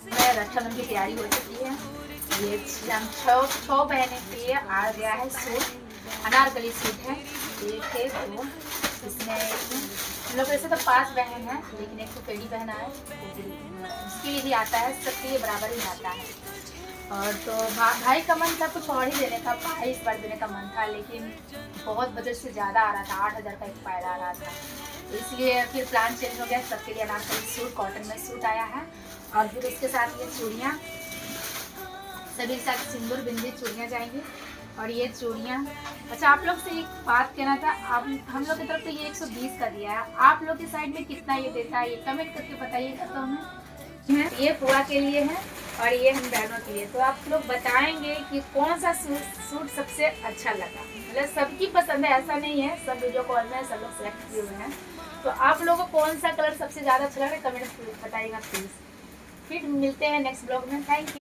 रक्षाबंधन की तैयारी हो चुकी है। ये हम छः बहनें के लिए आ गया है सूट, अनारकली सूट है। एक है दो, इसमें हम लोग वैसे तो 5 बहन हैं, लेकिन एक तो पेड़ी बहन है, उसके लिए भी आता है, सबके लिए बराबर ही आता है। और तो भाई का मन था कुछ और ही देने का, भाई इस बार देने का मन था, लेकिन बहुत बजट से ज़्यादा आ रहा था, 8,000 का एक पायरा आ रहा था, तो इसलिए फिर प्लान चेंज हो गया। सबके लिए अनारकली सूट, कॉटन में सूट आया है। और फिर उसके साथ ये चूड़ियाँ, सभी के साथ सिंदूर बिंदी चूड़ियाँ जाएंगी। और ये चूड़ियाँ, अच्छा आप लोग से एक बात कहना था, आप हम लोग की तरफ तो ये 120 का दिया है, आप लोग की साइड में कितना ये देता है, ये कमेंट करके बताइएगा तो हमें। ये पुआ के लिए है और ये हम बहनों के लिए, तो आप लोग बताएंगे कि कौन सा सूट सबसे अच्छा लगा। मतलब सबकी पसंद है, ऐसा नहीं है, सब वीडियो कॉल में सब लोग सेलेक्ट किए हुए हैं, तो आप लोगों को कौन सा कलर सबसे ज़्यादा अच्छा लगा कमेंट बताइएगा प्लीज़। फिर मिलते हैं नेक्स्ट ब्लॉग में। Thank you.